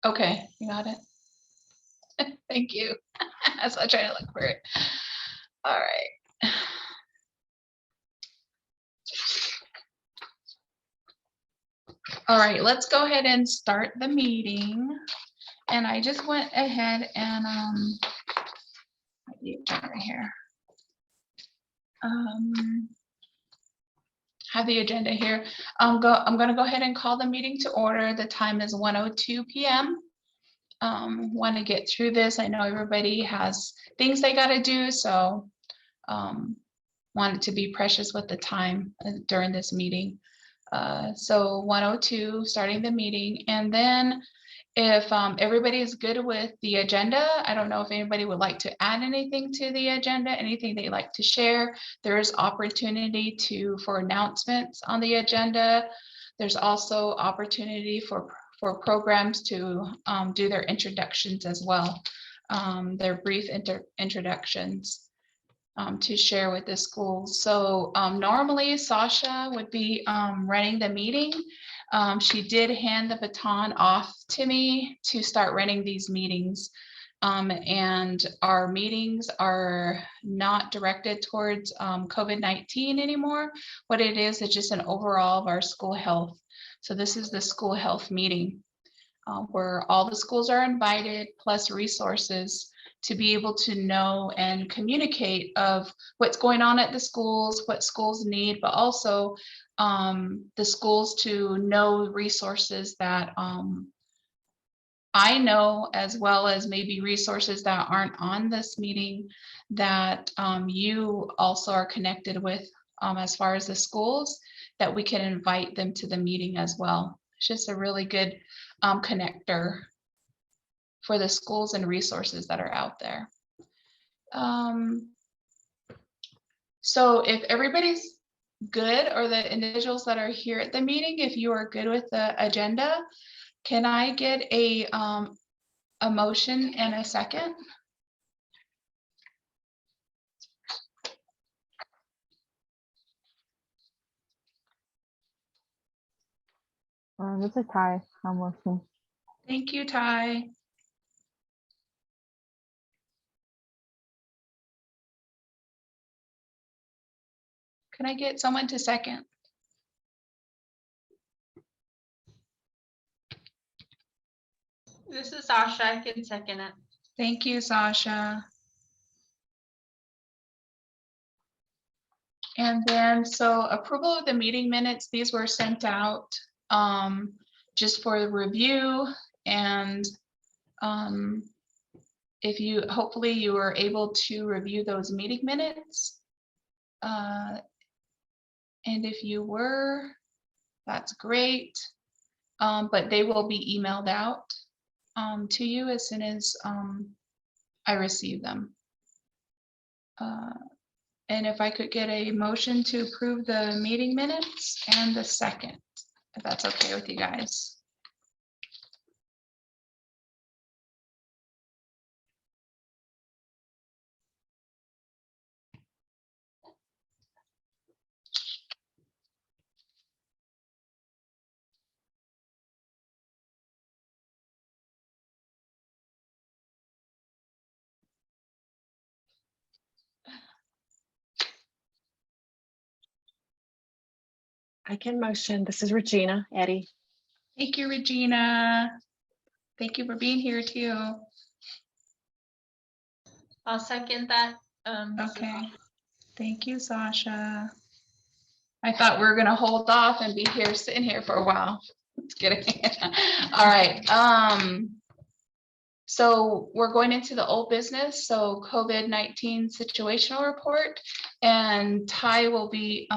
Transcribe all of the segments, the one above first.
Okay, you got it. Thank you. That's why I'm trying to look for it. All right. All right, let's go ahead and start the meeting. And I just went ahead and right here. Have the agenda here. I'm going to go ahead and call the meeting to order. The time is 1:02 p.m. Want to get through this. I know everybody has things they got to do, so want it to be precious with the time during this meeting. So 1:02, starting the meeting, and then if everybody is good with the agenda, I don't know if anybody would like to add anything to the agenda, anything they'd like to share. There is opportunity for announcements on the agenda. There's also opportunity for programs to do their introductions as well. Their brief introductions to share with the schools. So normally Sasha would be running the meeting. She did hand the baton off to me to start running these meetings. And our meetings are not directed towards COVID-19 anymore. What it is just an overall of our school health. So this is the school health meeting where all the schools are invited, plus resources to be able to know and communicate of what's going on at the schools, what schools need, but also the schools to know resources that I know, as well as maybe resources that aren't on this meeting that you also are connected with as far as the schools, that we can invite them to the meeting as well. It's just a really good connector for the schools and resources that are out there. So if everybody's good, or the individuals that are here at the meeting, if you are good with the agenda, can I get a motion and a second? This is Ty. I'm listening. Thank you, Ty. Can I get someone to second? This is Sasha. I can second it. Thank you, Sasha. And then, so approval of the meeting minutes, these were sent out just for the review. And if you, hopefully you were able to review those meeting minutes. And if you were, that's great. But they will be emailed out to you as soon as I receive them. And if I could get a motion to approve the meeting minutes and the second, if that's okay with you guys. I can motion. This is Regina Eddie. Thank you, Regina. Thank you for being here too. I'll second that. Okay. Thank you, Sasha. I thought we were gonna hold off and be here, sitting here for a while. Just kidding. All right. So we're going into the old business. So COVID-19 situational report, and Ty will be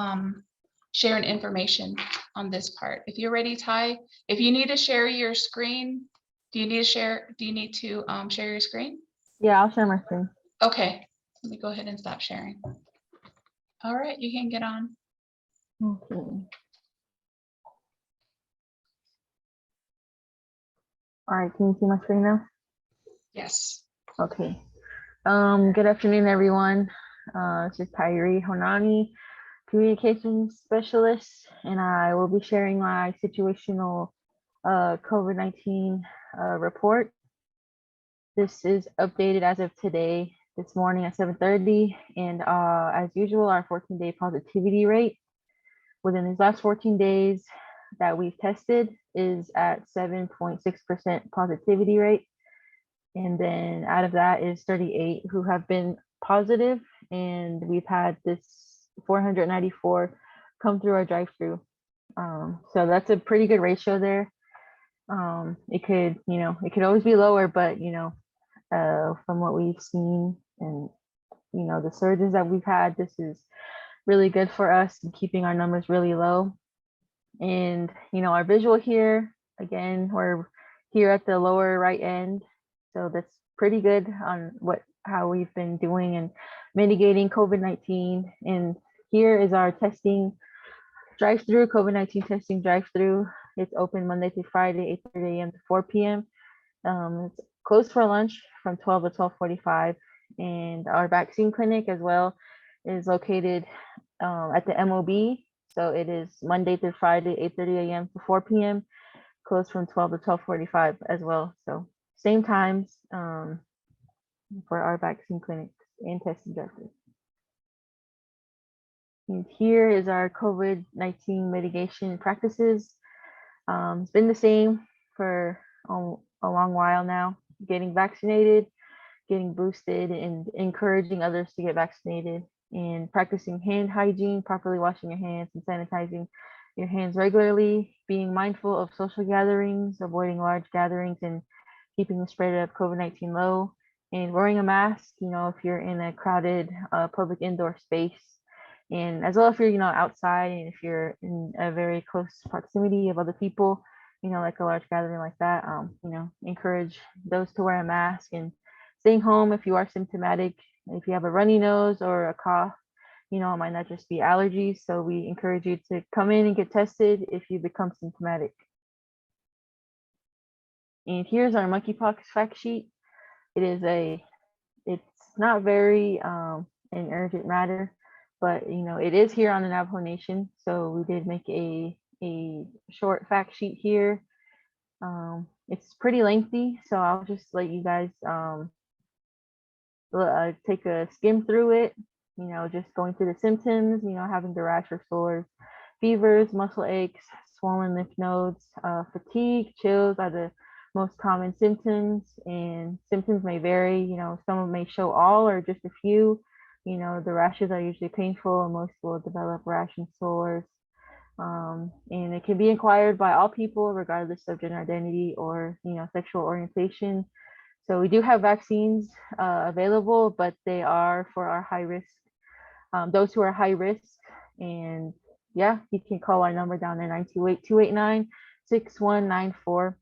sharing information on this part. If you're ready, Ty, if you need to share your screen, do you need to share your screen? Yeah, I'll share my screen. Okay, let me go ahead and stop sharing. All right, you can get on. Okay. All right, can you see my screen now? Yes. Okay. Good afternoon, everyone. This is Tyree Honani, communications specialist, and I will be sharing my situational COVID-19 report. This is updated as of today, this morning at 7:30, and as usual, our 14-day positivity rate within these last 14 days that we've tested is at 7.6% positivity rate. And then out of that is 38 who have been positive, and we've had this 494 come through our drive-through. So that's a pretty good ratio there. It could always be lower, but from what we've seen and the surges that we've had, this is really good for us and keeping our numbers really low. And our visual here, again, we're here at the lower right end, so that's pretty good on how we've been doing and mitigating COVID-19. And here is our testing drive-through, COVID-19 testing drive-through. It's open Monday through Friday, 8:30 a.m. to 4 p.m. It's closed for lunch from 12 to 12:45. And our vaccine clinic as well is located at the MOB. So it is Monday through Friday, 8:30 a.m. to 4 p.m. Closed from 12 to 12:45 as well. So same times for our vaccine clinics and testing drive-through. And here is our COVID-19 mitigation practices. It's been the same for a long while now. Getting vaccinated, getting boosted, and encouraging others to get vaccinated, and practicing hand hygiene, properly washing your hands and sanitizing your hands regularly, being mindful of social gatherings, avoiding large gatherings, and keeping the spread of COVID-19 low, and wearing a mask, if you're in a crowded public indoor space, and as well if you're, outside, and if you're in a very close proximity of other people, like a large gathering like that, encourage those to wear a mask, and staying home if you are symptomatic. If you have a runny nose or a cough, it might not just be allergies. So we encourage you to come in and get tested if you become symptomatic. And here's our monkeypox fact sheet. It's not very an urgent matter, but it is here on the Navajo Nation. So we did make a short fact sheet here. It's pretty lengthy, so I'll just let you guys take a skim through it, just going through the symptoms, having the rash or sores, fevers, muscle aches, swollen lymph nodes, fatigue, chills are the most common symptoms, and symptoms may vary. Some may show all or just a few. The rashes are usually painful, and most will develop rash and sores. And it can be acquired by all people, regardless of gender identity or sexual orientation. So we do have vaccines available, but they are for our high risk, those who are high risk. And yeah, you can call our number down there, 928-289-6194.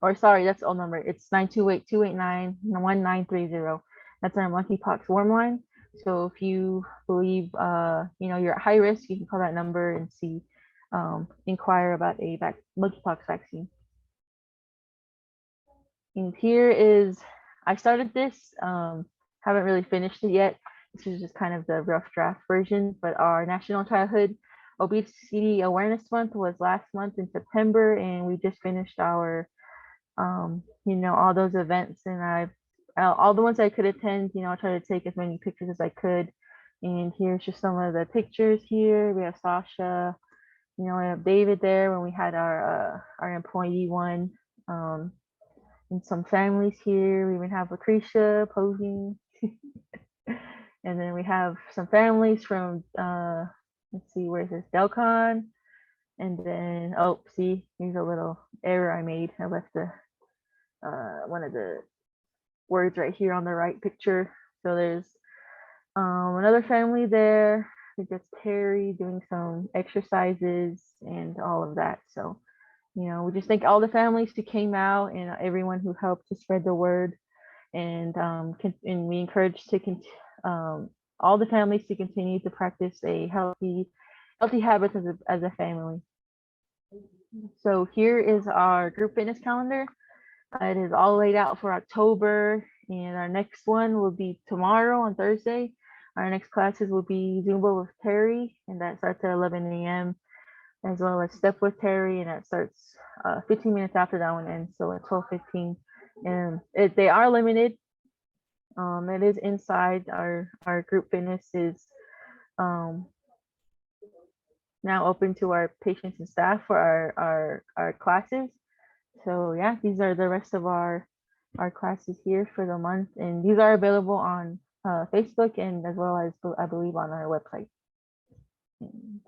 Or sorry, that's the old number. It's 928-289-1930. That's our monkeypox warm line. So if you believe you're at high risk, you can call that number and inquire about a monkeypox vaccine. And here is, I started this, haven't really finished it yet. This is just kind of the rough draft version, but our National Childhood Obesity Awareness Month was last month in September, and we just finished our, all those events, and all the ones I could attend, I tried to take as many pictures as I could. And here's just some of the pictures here. We have Sasha, we have David there when we had our employee one. And some families here. We even have Lucretia posing. And then we have some families from, let's see, where's this, Delcon. And then, oh, see, here's a little error I made. I left one of the words right here on the right picture. So there's another family there. I think that's Terry doing some exercises and all of that. So we just thank all the families who came out and everyone who helped to spread the word, and we encourage all the families to continue to practice a healthy habits as a family. So here is our group fitness calendar. It is all laid out for October, and our next one will be tomorrow on Thursday. Our next classes will be Zumba with Terry, and that starts at 11 a.m. as well as Step with Terry, and that starts 15 minutes after that one ends, so at 12:15. And they are limited. It is inside. Our group fitness is now open to our patients and staff for our classes. So yeah, these are the rest of our classes here for the month, and these are available on Facebook and as well as I believe on our website. And,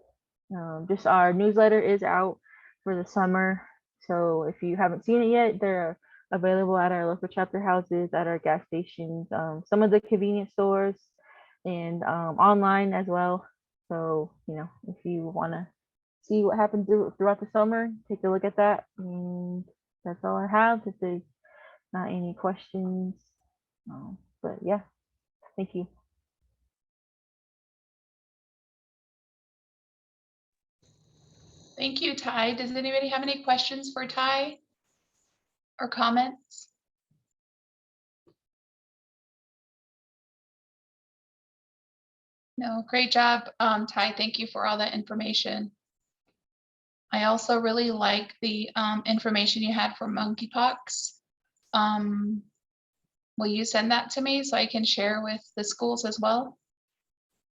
just our newsletter is out for the summer, so if you haven't seen it yet, they're available at our local chapter houses, at our gas stations, some of the convenience stores, and online as well. So if you want to see what happened throughout the summer, take a look at that. And that's all I have. If there's not any questions, but yeah, thank you. Thank you, Ty. Does anybody have any questions for Ty or comments? No, great job, Ty. Thank you for all that information. I also really like the information you had for monkeypox. Will you send that to me so I can share with the schools as well?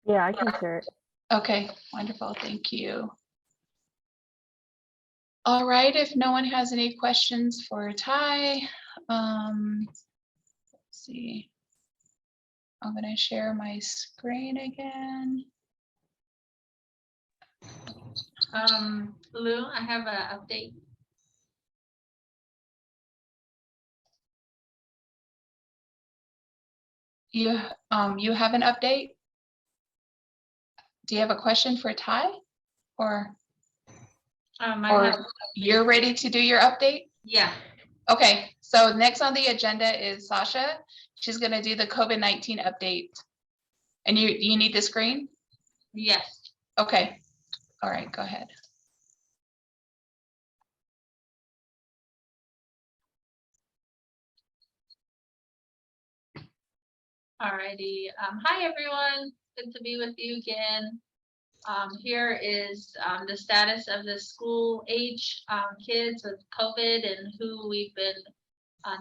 Yeah, I can share it. Okay, wonderful. Thank you. All right, if no one has any questions for Ty, let's see. I'm going to share my screen again. Lou, I have an update. You have an update? Do you have a question for Ty? Or I have, you're ready to do your update? yeah. Okay, so next on the agenda is Sasha. She's going to do the COVID-19 update. And you need the screen? Yes. Okay. All right, go ahead. Alrighty. Hi, everyone. Good to be with you again. Here is the status of the school age kids with COVID and who we've been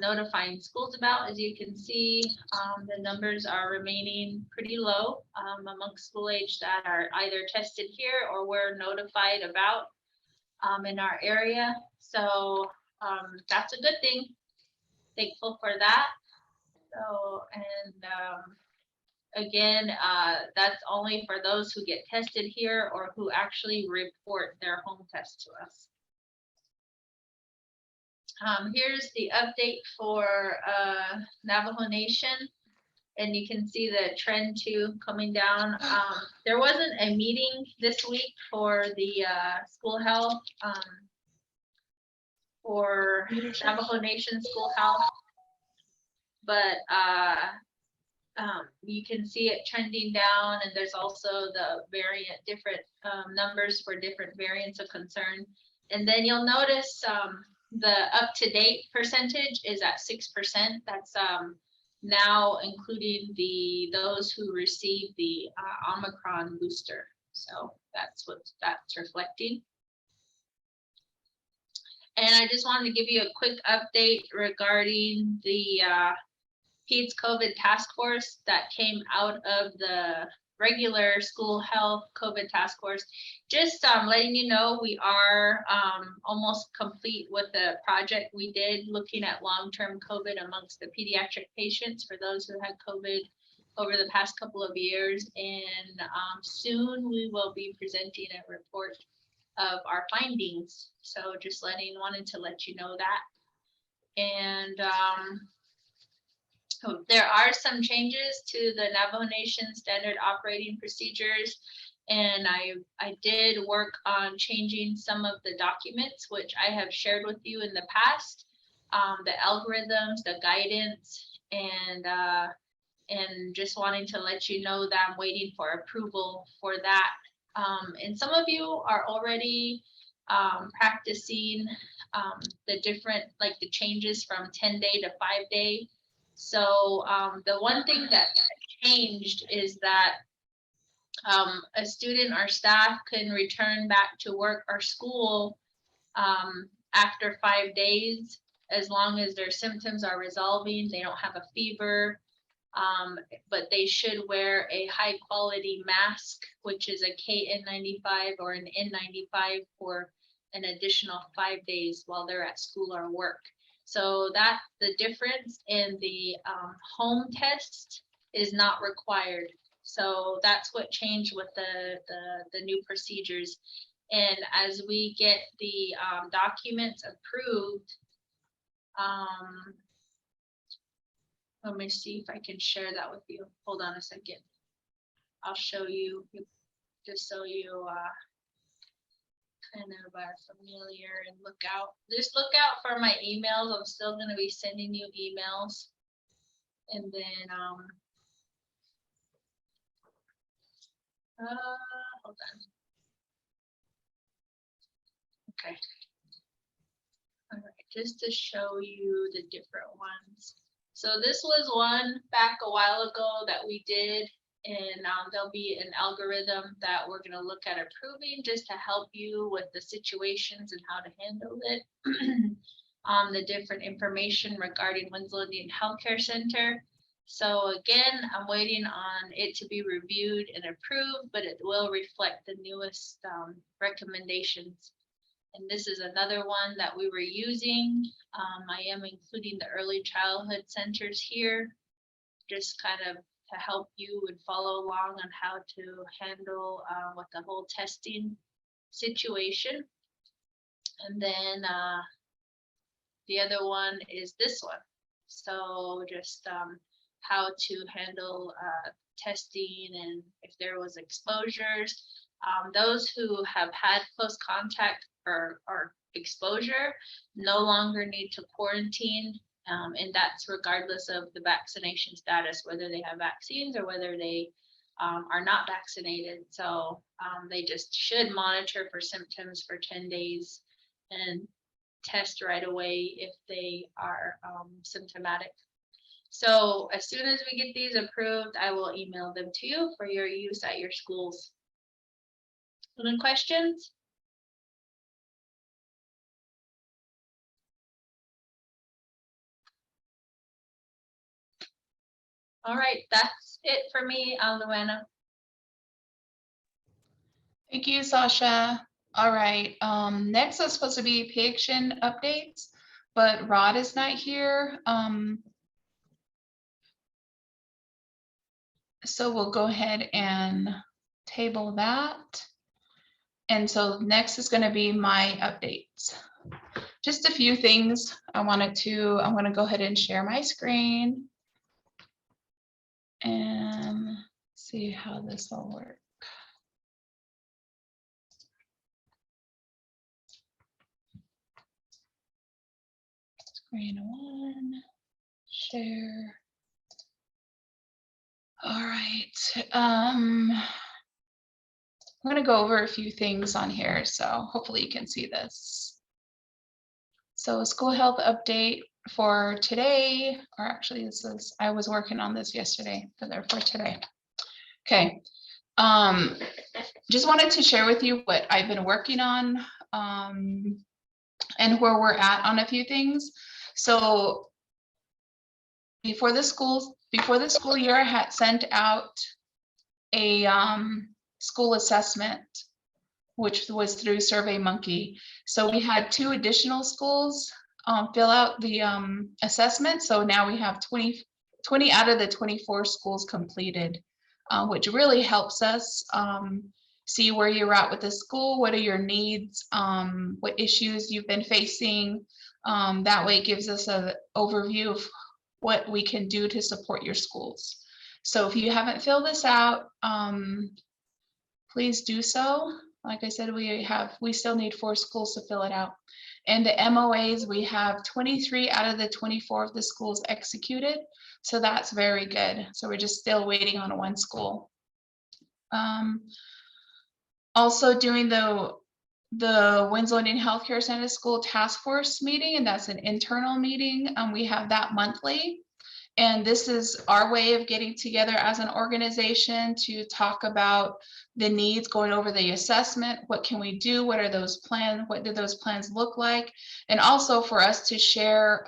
notifying schools about. As you can see, the numbers are remaining pretty low amongst school age that are either tested here or were notified about in our area. So that's a good thing. Thankful for that. So, and again, that's only for those who get tested here or who actually report their home test to us. Here's the update for Navajo Nation, and you can see the trend too coming down. There wasn't a meeting this week for the school health, for Navajo Nation school health, but you can see it trending down, and there's also the different numbers for different variants of concern. And then you'll notice the up-to-date percentage is at 6%. That's now including those who received the Omicron booster. So that's what that's reflecting. And I just wanted to give you a quick update regarding the PEDS COVID task force that came out of the regular school health COVID task force. Just letting you know, we are almost complete with the project we did looking at long-term COVID amongst the pediatric patients for those who had COVID over the past couple of years. And soon we will be presenting a report of our findings. So just wanted to let you know that. And there are some changes to the Navajo Nation standard operating procedures, and I did work on changing some of the documents, which I have shared with you in the past, the algorithms, the guidance, and just wanting to let you know that I'm waiting for approval for that. And some of you are already practicing the different, like the changes from 10-day to 5-day. So the one thing that changed is that A student or staff can return back to work or school after 5 days, as long as their symptoms are resolving, they don't have a fever. But they should wear a high quality mask, which is a KN95 or an N95 for an additional 5 days while they're at school or work. So that's the difference, in the home test is not required. So that's what changed with the new procedures. And as we get the documents approved, let me see if I can share that with you. Hold on a second. I'll show you, just so you kind of are familiar, and just look out for my emails. I'm still going to be sending you emails. And then, hold on. Okay. All right, just to show you the different ones. So this was one back a while ago that we did, and there'll be an algorithm that we're going to look at approving just to help you with the situations and how to handle it. The different information regarding Winslow Indian Healthcare Center. So again, I'm waiting on it to be reviewed and approved, but it will reflect the newest recommendations. And this is another one that we were using. I am including the early childhood centers here, just kind of to help you and follow along on how to handle with the whole testing situation. And then the other one is this one. So just how to handle testing, and if there was exposures. Those who have had close contact or exposure no longer need to quarantine, and that's regardless of the vaccination status, whether they have vaccines or whether they are not vaccinated. So they just should monitor for symptoms for 10 days and test right away if they are symptomatic. So as soon as we get these approved, I will email them to you for your use at your schools. Any questions? All right, that's it for me, Luana. Thank you, Sasha. All right, next is supposed to be pay action updates, but Rod is not here. So we'll go ahead and table that. And so next is going to be my updates. Just a few things I want to go ahead and share my screen and see how this will work. Screen one, share. All right. I'm going to go over a few things on here, so hopefully you can see this. So school health update for today, or actually this is, I was working on this yesterday, but they're for today. Okay. Just wanted to share with you what I've been working on and where we're at on a few things. So before the school year, I had sent out a school assessment, which was through SurveyMonkey. So we had 2 additional schools fill out the assessment. So now we have 20 out of the 24 schools completed, which really helps us see where you're at with the school, what are your needs, what issues you've been facing. That way it gives us an overview of what we can do to support your schools. So if you haven't filled this out, please do so. Like I said, we still need 4 schools to fill it out. And the MOAs, we have 23 out of the 24 of the schools executed. So that's very good. So we're just still waiting on 1 school. Also doing the Winslow Indian Healthcare Center School Task Force meeting, and that's an internal meeting. We have that monthly. And this is our way of getting together as an organization to talk about the needs, going over the assessment. What can we do? What are those plans? What do those plans look like? And also for us to share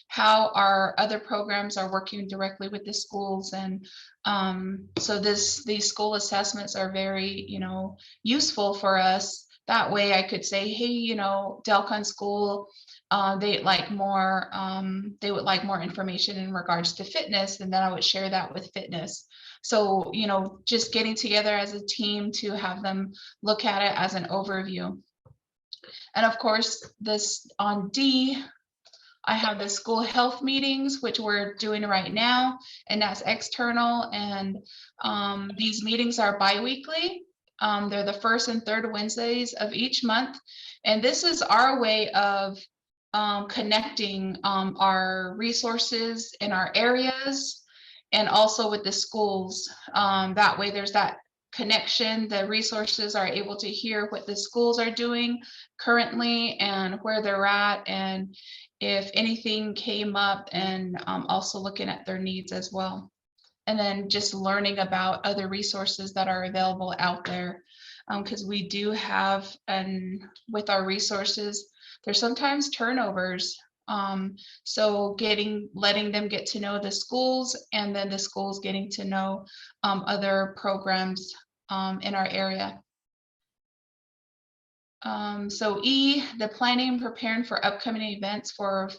how our other programs are working directly with the schools. And so these school assessments are very, useful for us. That way I could say, hey, Delcon School, they would like more information in regards to fitness, and then I would share that with fitness. So, just getting together as a team to have them look at it as an overview. And of course, this on D, I have the school health meetings, which we're doing right now, and that's external. And these meetings are bi-weekly. They're the first and third Wednesdays of each month. And this is our way of connecting our resources in our areas and also with the schools. That way there's that connection. The resources are able to hear what the schools are doing currently and where they're at, and if anything came up, and also looking at their needs as well. And then just learning about other resources that are available out there. Because we do have, and with our resources, there's sometimes turnovers. So letting them get to know the schools, and then the schools getting to know other programs in our area. So E, the planning and preparing for upcoming events for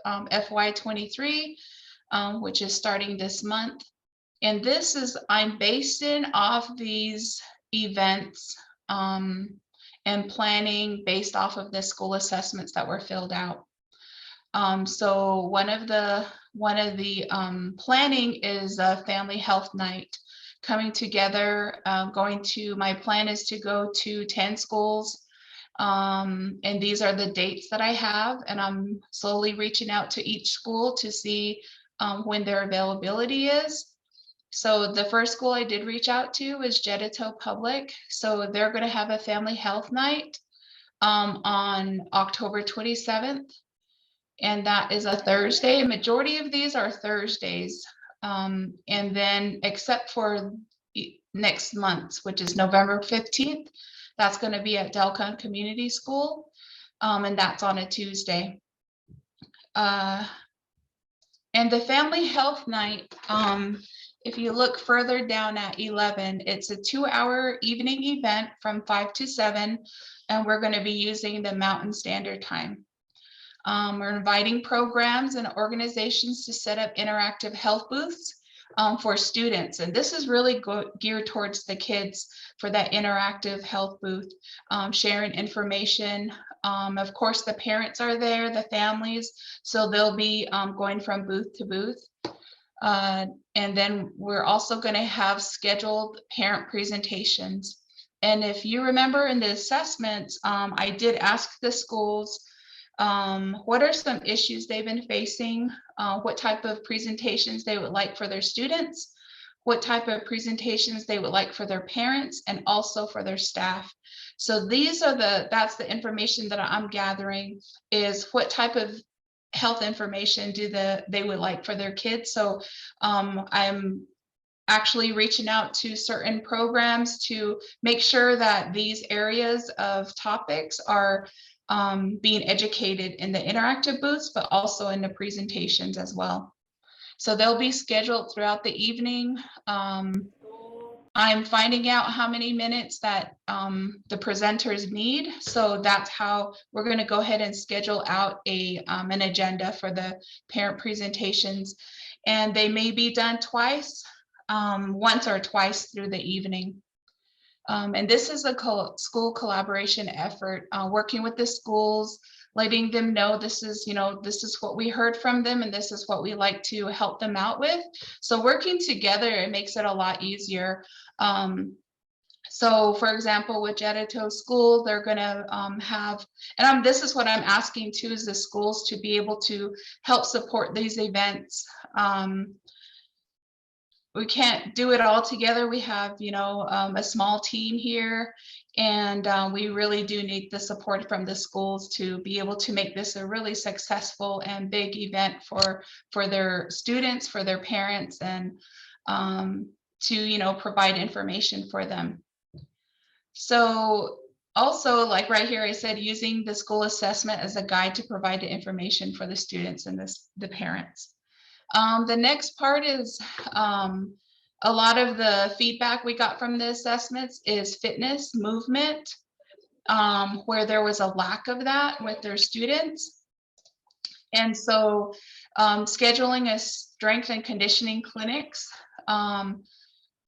FY23, which is starting this month. And this is, I'm basing off these events and planning based off of the school assessments that were filled out. So one of the planning is a family health night, coming together. My plan is to go to 10 schools. And these are the dates that I have, and I'm slowly reaching out to each school to see when their availability is. So the first school I did reach out to was Jedito Public. So they're going to have a family health night on October 27th. And that is a Thursday. Majority of these are Thursdays. And then except for next month, which is November 15th, that's going to be at Delcon Community School. And that's on a Tuesday. And the family health night, if you look further down at 11, it's a 2-hour evening event from 5 to 7, and we're going to be using the Mountain Standard Time. We're inviting programs and organizations to set up interactive health booths for students. And this is really geared towards the kids for that interactive health booth, sharing information. Of course, the parents are there, the families, so they'll be going from booth to booth. And then we're also going to have scheduled parent presentations. And if you remember in the assessments, I did ask the schools, what are some issues they've been facing, what type of presentations they would like for their students, what type of presentations they would like for their parents, and also for their staff. So that's the information that I'm gathering, is what type of health information they would like for their kids. So I'm actually reaching out to certain programs to make sure that these areas of topics are being educated in the interactive booths, but also in the presentations as well. So they'll be scheduled throughout the evening. I'm finding out how many minutes that the presenters need. So that's how we're going to go ahead and schedule out an agenda for the parent presentations. And they may be done twice, once or twice through the evening. And this is a school collaboration effort, working with the schools, letting them know this is what we heard from them, and this is what we like to help them out with. So working together, it makes it a lot easier. So for example, with Jedito School, they're going to have, and this is what I'm asking too, is the schools to be able to help support these events. we can't do it all together. We have, a small team here, and we really do need the support from the schools to be able to make this a really successful and big event for their students, for their parents, and to provide information for them. So also, like right here, I said using the school assessment as a guide to provide the information for the students and the parents. The next part is a lot of the feedback we got from the assessments is fitness, movement, where there was a lack of that with their students. And so scheduling a strength and conditioning clinics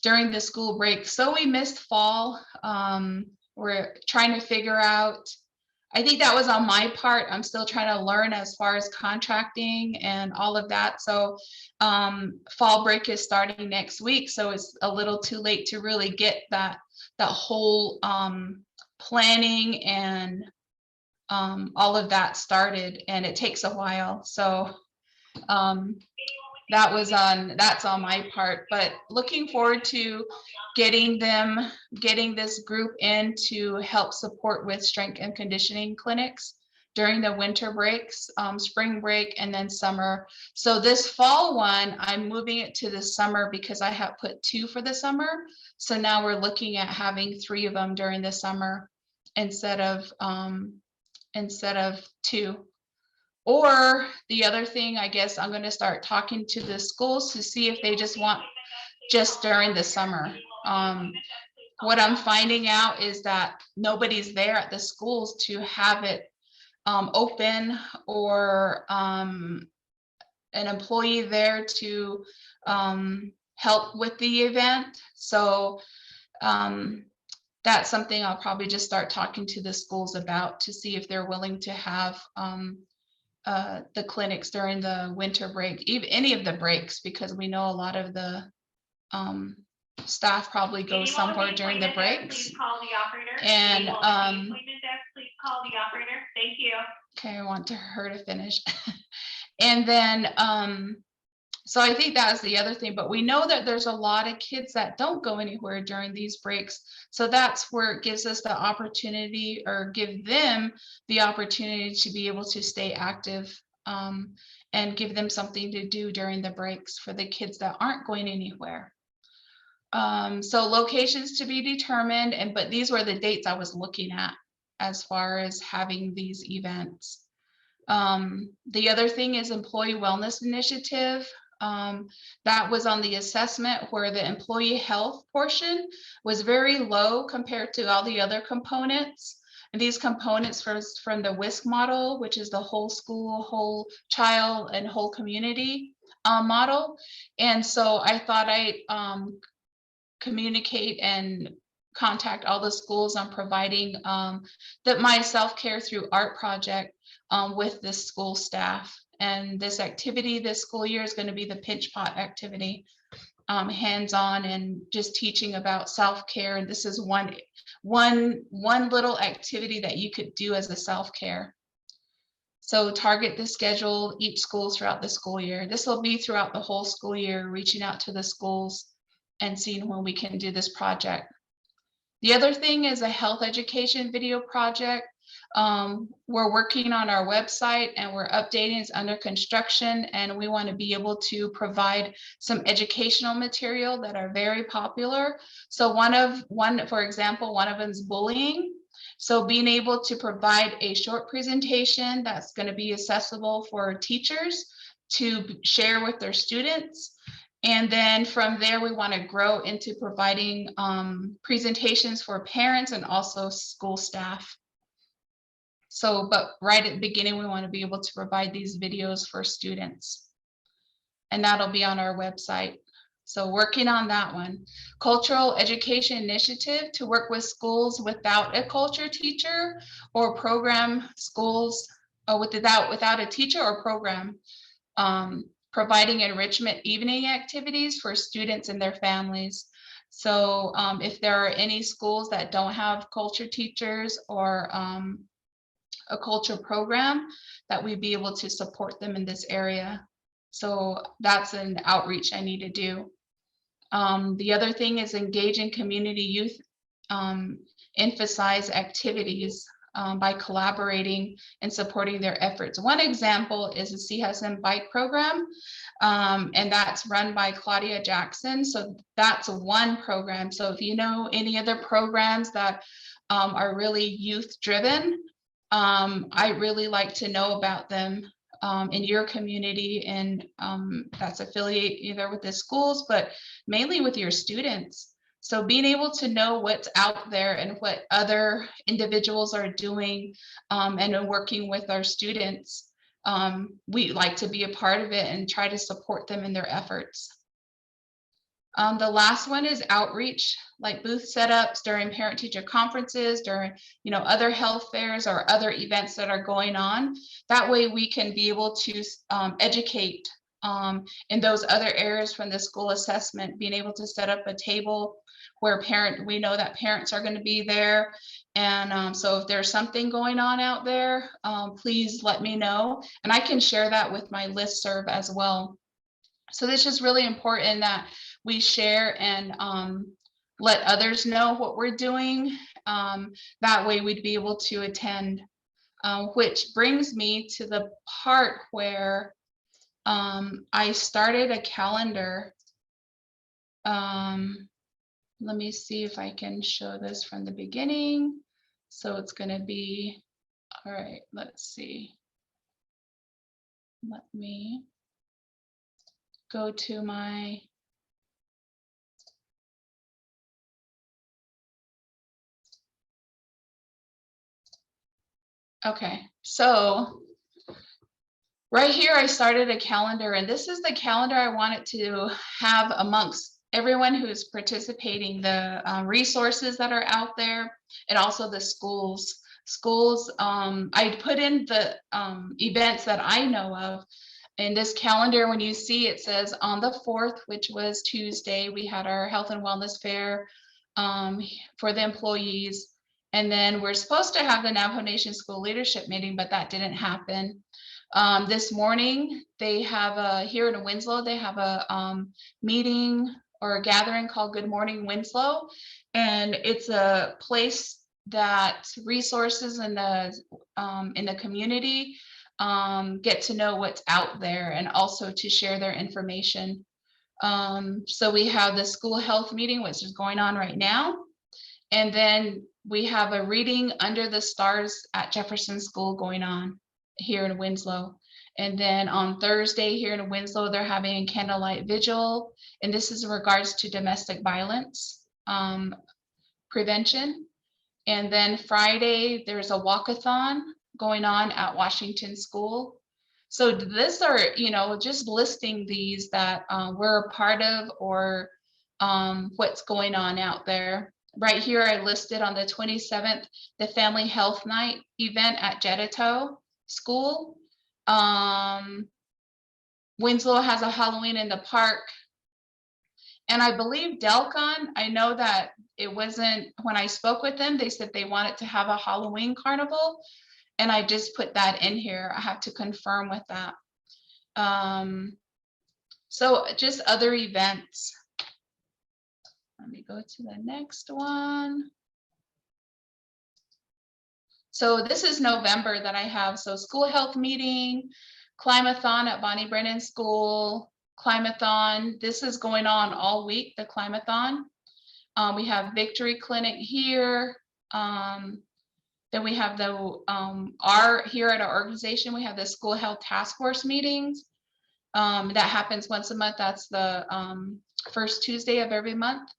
during the school break. So we missed fall. We're trying to figure out, I think that was on my part. I'm still trying to learn as far as contracting and all of that. So fall break is starting next week. So it's a little too late to really get that whole planning and all of that started, and it takes a while. So that's on my part, but looking forward to getting this group in to help support with strength and conditioning clinics during the winter breaks, spring break, and then summer. So this fall one, I'm moving it to the summer because I have put 2 for the summer. So now we're looking at having 3 of them during the summer instead of 2. Or the other thing, I guess I'm going to start talking to the schools to see if they just want just during the summer. What I'm finding out is that nobody's there at the schools to have it open, or an employee there to help with the event. So that's something I'll probably just start talking to the schools about to see if they're willing to have the clinics during the winter break, even any of the breaks, because we know a lot of the staff probably go somewhere during the breaks. Please call the operator. And Please call the operator. Thank you. okay, I want her to finish. And then so I think that's the other thing, but we know that there's a lot of kids that don't go anywhere during these breaks. So that's where it gives us the opportunity, or give them the opportunity to be able to stay active, and give them something to do during the breaks for the kids that aren't going anywhere. So locations to be determined, but these were the dates I was looking at as far as having these events. The other thing is employee wellness initiative. That was on the assessment, where the employee health portion was very low compared to all the other components. And these components from the WIHCC model, which is the whole school, whole child, and whole community model. And so I thought I'd communicate and contact all the schools on providing my self-care through art project with the school staff. And this activity this school year is going to be the pinch pot activity, hands-on, and just teaching about self-care. And this is one little activity that you could do as a self-care. So target the schedule each school throughout the school year. This will be throughout the whole school year, reaching out to the schools and seeing when we can do this project. The other thing is a health education video project. We're working on our website and we're updating. It's under construction, and we want to be able to provide some educational material that are very popular. So for example, one of them is bullying. So being able to provide a short presentation that's going to be accessible for teachers to share with their students. And then from there, we want to grow into providing presentations for parents and also school staff. So, but right at the beginning, we want to be able to provide these videos for students. And that'll be on our website. So working on that one. Cultural education initiative to work with schools without a culture teacher, or program schools without a teacher or program. Providing enrichment evening activities for students and their families. So if there are any schools that don't have culture teachers or a culture program, that we'd be able to support them in this area. So that's an outreach I need to do. The other thing is engage in community youth, emphasize activities by collaborating and supporting their efforts. One example is the CHSM bike program, and that's run by Claudia Jackson. So that's one program. So if you know any other programs that are really youth driven, I really like to know about them in your community, and that's affiliate either with the schools, but mainly with your students. So being able to know what's out there and what other individuals are doing and working with our students, we like to be a part of it and try to support them in their efforts. The last one is outreach, like booth setups during parent-teacher conferences, during other health fairs or other events that are going on. That way we can be able to educate in those other areas from the school assessment, being able to set up a table where we know that parents are going to be there. And so if there's something going on out there, please let me know. And I can share that with my listserv as well. So this is really important that we share and let others know what we're doing. That way we'd be able to attend, which brings me to the part where I started a calendar. Let me see if I can show this from the beginning. So it's going to be, all right, let's see. Let me go to my, okay, so right here I started a calendar, and this is the calendar I wanted to have amongst everyone who is participating, the resources that are out there, and also the schools. I put in the events that I know of. In this calendar, when you see, it says on the 4th, which was Tuesday, we had our health and wellness fair for the employees. And then we're supposed to have the Navajo Nation School Leadership Meeting, but that didn't happen. This morning, they have here in Winslow, they have a meeting or a gathering called Good Morning Winslow. And it's a place that resources in the community get to know what's out there and also to share their information. So we have the school health meeting, which is going on right now. And then we have a reading under the stars at Jefferson School going on here in Winslow. And then on Thursday here in Winslow, they're having a candlelight vigil. And this is in regards to domestic violence prevention. And then Friday, there's a walkathon going on at Washington School. So this are, just listing these that we're a part of, or what's going on out there. Right here, I listed on the 27th, the Family Health Night event at Jettito School. Winslow has a Halloween in the park. And I believe Delcon, I know that it wasn't, when I spoke with them, they said they wanted to have a Halloween carnival. And I just put that in here. I have to confirm with that. So just other events. Let me go to the next one. So this is November that I have. So school health meeting, Climathon at Bonnie Brennan School, Climathon. This is going on all week, the Climathon. We have Victory Clinic here. Then we have the here at our organization, we have the school health task force meetings. That happens once a month. That's the first Tuesday of every month.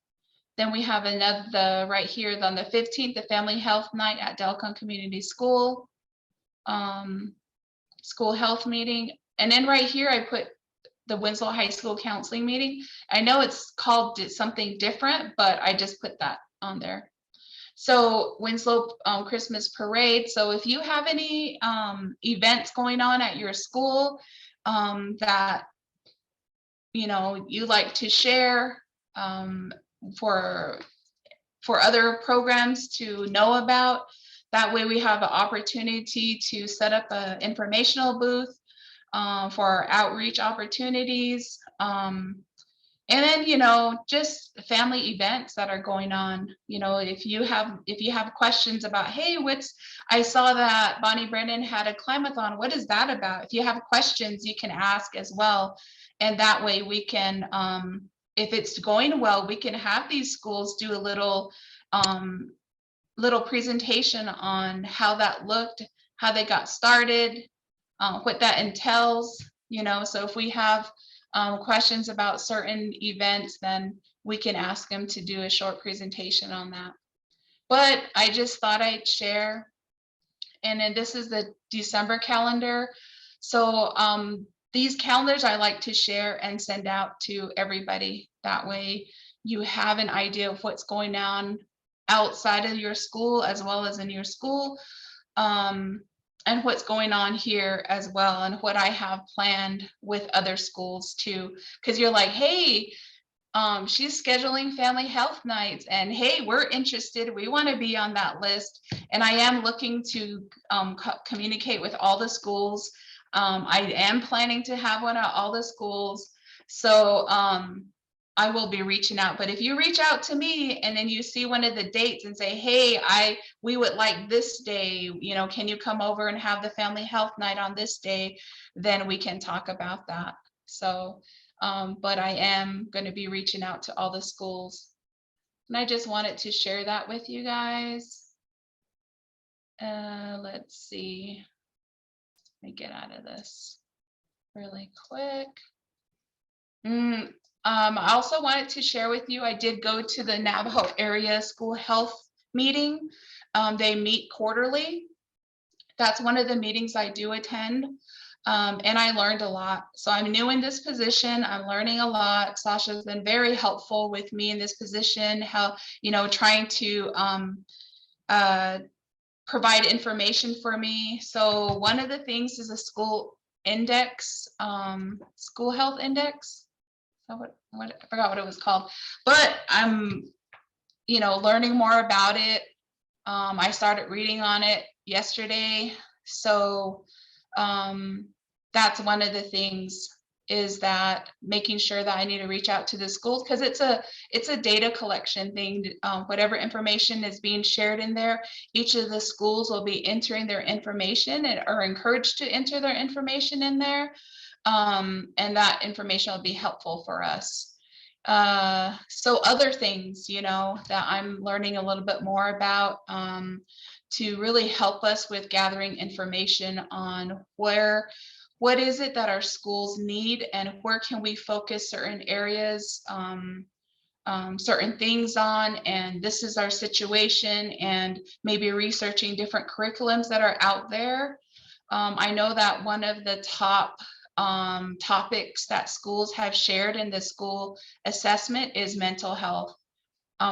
Then we have another right here on the 15th, the Family Health Night at Delcon Community School, school health meeting. And then right here, I put the Winslow High School counseling meeting. I know it's called something different, but I just put that on there. So Winslow Christmas Parade. So if you have any events going on at your school that you like to share for other programs to know about, that way we have an opportunity to set up an informational booth for our outreach opportunities. And then, you know, just family events that are going on. You know, if you have questions about, hey, I saw that Bonnie Brennan had a climathon. What is that about? If you have questions, you can ask as well. And that way we can, if it's going well, we can have these schools do a little presentation on how that looked, how they got started, what that entails, you know. So if we have questions about certain events, then we can ask them to do a short presentation on that. But I just thought I'd share. And then this is the December calendar. So these calendars I like to share and send out to everybody. That way you have an idea of what's going on outside of your school as well as in your school. And what's going on here as well, and what I have planned with other schools too. Because you're like, hey, she's scheduling family health nights, and hey, we're interested. We want to be on that list. And I am looking to communicate with all the schools. I am planning to have one at all the schools. So I will be reaching out. But if you reach out to me and then you see one of the dates and say, hey, we would like this day, you know, can you come over and have the family health night on this day? Then we can talk about that. So, but I am going to be reaching out to all the schools. And I just wanted to share that with you guys. Let's see. Let me get out of this really quick. I also wanted to share with you, I did go to the Navajo area school health meeting. They meet quarterly. That's one of the meetings I do attend. And I learned a lot. So I'm new in this position. I'm learning a lot. Sasha's been very helpful with me in this position, how, you know, trying to provide information for me. So one of the things is a school index, school health index. So what I forgot what it was called, but I'm, you know, learning more about it. I started reading on it yesterday. So that's one of the things, is that making sure that I need to reach out to the schools, because it's a data collection thing. Whatever information is being shared in there, each of the schools will be entering their information and are encouraged to enter their information in there. And that information will be helpful for us. So other things, you know, that I'm learning a little bit more about, to really help us with gathering information on what is it that our schools need, and where can we focus certain areas, certain things on, and this is our situation, and maybe researching different curriculums that are out there. I know that one of the top topics that schools have shared in the school assessment is mental health,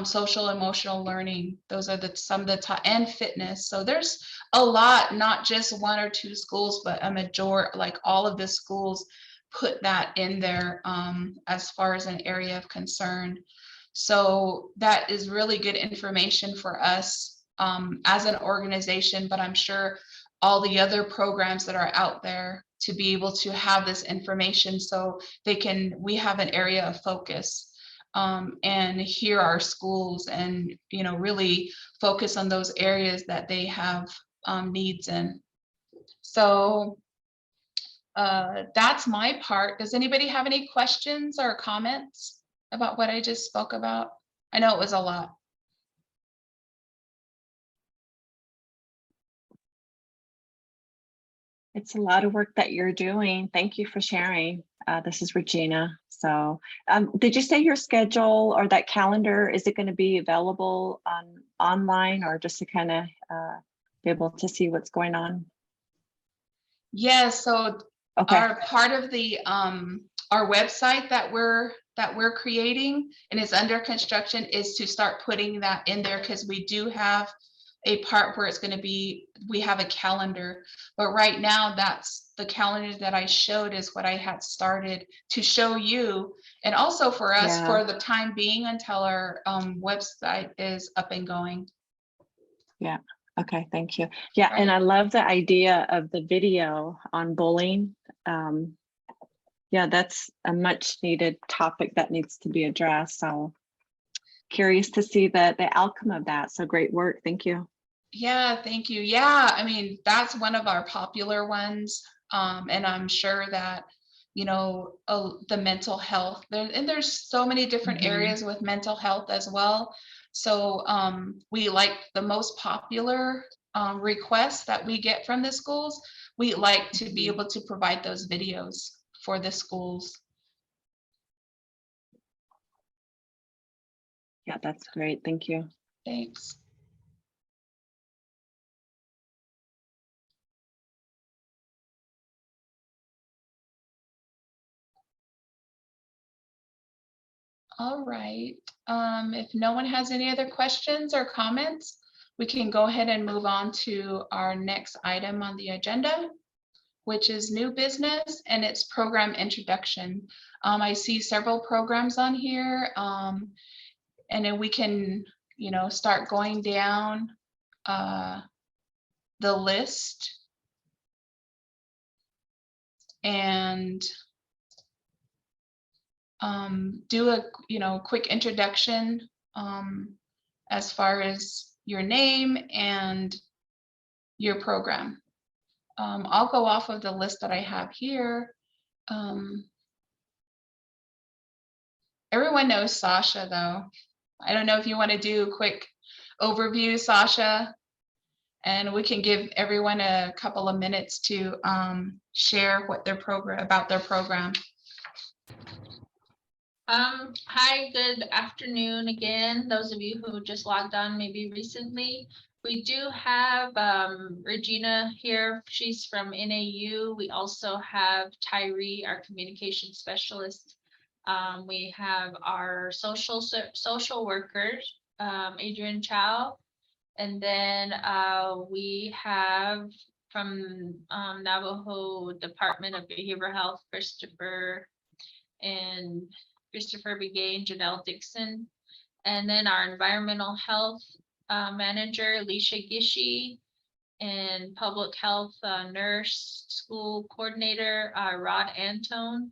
social emotional learning. Those are some of the top, and fitness. So there's a lot, not just one or two schools, but a majority, like all of the schools put that in there as far as an area of concern. So that is really good information for us as an organization, but I'm sure all the other programs that are out there to be able to have this information, so we have an area of focus. And hear our schools, and, you know, really focus on those areas that they have needs in. So that's my part. Does anybody have any questions or comments about what I just spoke about? I know it was a lot. It's a lot of work that you're doing. Thank you for sharing. This is Regina. So did you say your schedule or that calendar, is it going to be available online, or just to kind of be able to see what's going on? Yeah, so Okay. our part of the our website that we're creating, and it's under construction, is to start putting that in there, because we do have a part where it's going to be, we have a calendar, but right now that's the calendar that I showed, is what I had started to show you, and also for us, Yeah. for the time being, until our website is up and going. Yeah. Okay. Thank you. Yeah. And Right. I love the idea of the video on bullying. Yeah, that's a much needed topic that needs to be addressed. So curious to see the outcome of that. So great work. Thank you. Yeah, thank you. Yeah, I mean, that's one of our popular ones. And I'm sure that, the mental health there, and there's so many different Mhm. areas with mental health as well. So we like the most popular requests that we get from the schools. We like to be Mhm. able to provide those videos for the schools. Yeah, that's great. Thank you. Thanks. All right. If no one has any other questions or comments, we can go ahead and move on to our next item on the agenda, which is new business and its program introduction. I see several programs on here, and then we can, start going down the list and do a quick introduction as far as your name and your program. I'll go off of the list that I have here. Everyone knows Sasha, though. I don't know if you want to do a quick overview, Sasha, and we can give everyone a couple of minutes to share what their program. Hi, good afternoon again. Those of you who just logged on maybe recently. We do have Regina here. She's from NAU. We also have Tyree, our communication specialist. We have our social workers, Adrian Chow. And then we have from Navajo Department of Behavioral Health, Christopher Begay, Janelle Dixon. And then our environmental health manager, Alicia Gishi, and public health nurse school coordinator, Rod Antone.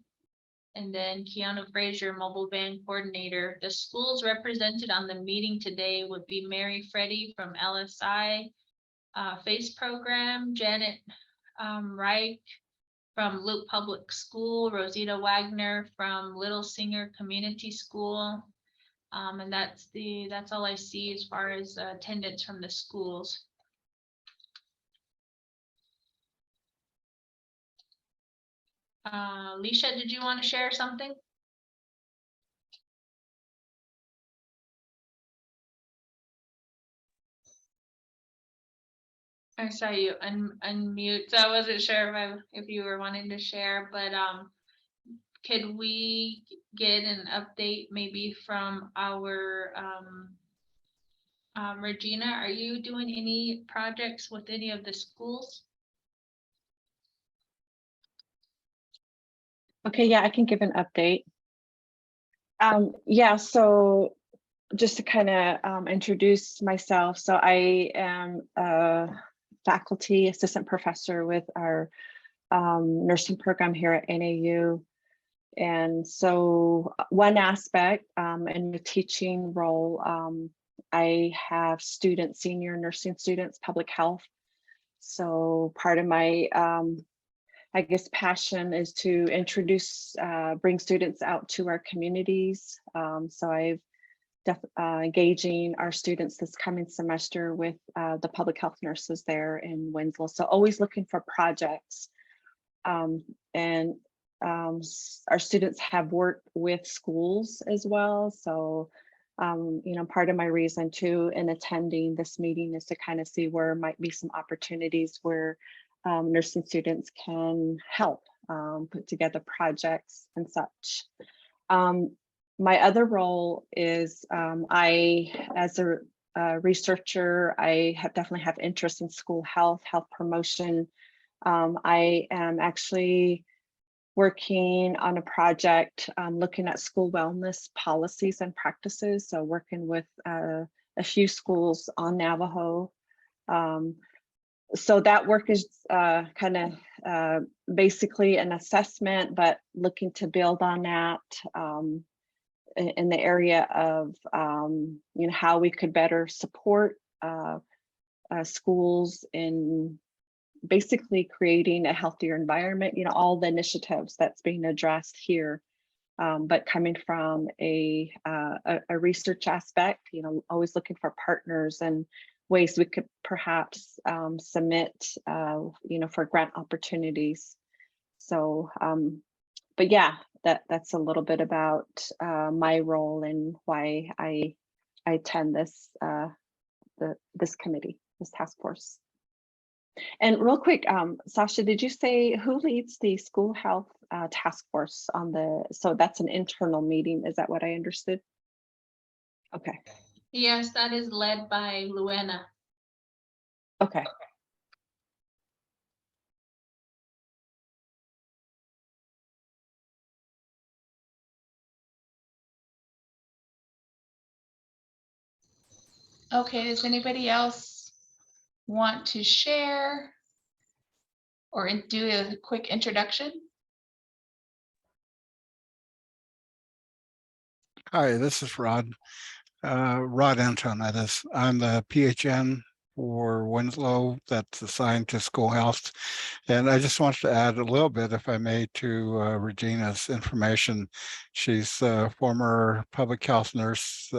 And then Kiana Frazier, mobile van coordinator. The schools represented on the meeting today would be Mary Freddy from LSI FACE program, Janet Reich from Luke Public School, Rosita Wagner from Little Singer Community School. And that's all I see as far as attendance from the schools. Alicia, did you want to share something? I saw you unmute, so I wasn't sure if you were wanting to share, but could we get an update maybe from our Regina? Are you doing any projects with any of the schools? Okay, yeah, I can give an update. Yeah, so just to kind of introduce myself. So I am a faculty assistant professor with our nursing program here at NAU. And so one aspect in the teaching role, I have students, senior nursing students, public health. So part of my, I guess, passion is to introduce, bring students out to our communities. So I've engaging our students this coming semester with the public health nurses there in Winslow. So always looking for projects. And our students have worked with schools as well. So, part of my reason too in attending this meeting is to kind of see where might be some opportunities where nursing students can help put together projects and such. My other role is as a researcher, I definitely have interest in school health promotion. I am actually working on a project looking at school wellness policies and practices. So working with a few schools on Navajo. so that work is kind of basically an assessment, but looking to build on that in the area of how we could better support schools in basically creating a healthier environment. All the initiatives that's being addressed here, but coming from a research aspect. Always looking for partners and ways we could perhaps submit, for grant opportunities. So, but yeah, that's a little bit about my role and why I attend this this committee, this task force. And real quick, Sasha, did you say who leads the school health task force on so that's an internal meeting? Is that what I understood? Okay. Yes, that is led by Luana. Okay. Okay, does anybody else want to share or do a quick introduction? Hi, this is Rod. Rod Anton, that is. I'm the PHN for Winslow that's assigned to school health. And I just wanted to add a little bit, if I may, to Regina's information. She's a former public health nurse,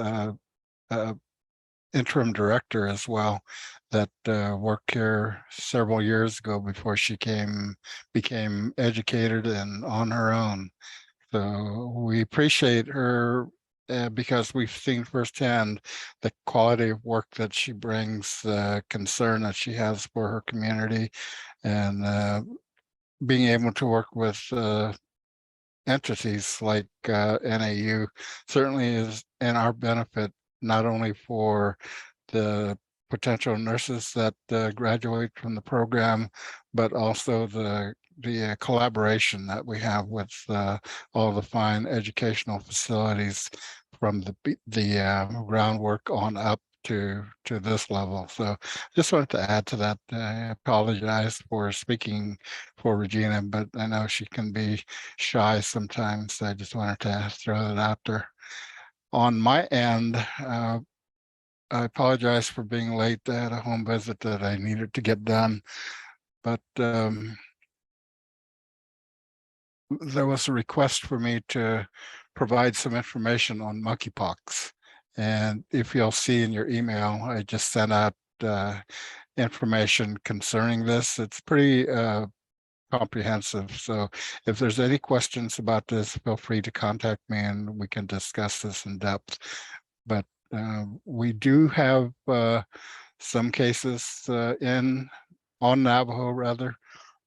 interim director as well, that worked here several years ago before she became educated and on her own. So we appreciate her because we've seen firsthand the quality of work that she brings, the concern that she has for her community, and being able to work with entities like NAU certainly is in our benefit, not only for the potential nurses that graduate from the program, but also the collaboration that we have with all the fine educational facilities from the groundwork on up to this level. So just wanted to add to that. I apologize for speaking for Regina, but I know she can be shy sometimes. So I just wanted to throw that out there. On my end, I apologize for being late. I had a home visit that I needed to get done, but there was a request for me to provide some information on monkeypox. And if you'll see in your email, I just sent out information concerning this. It's pretty comprehensive. So if there's any questions about this, feel free to contact me and we can discuss this in depth. But we do have some cases on Navajo rather,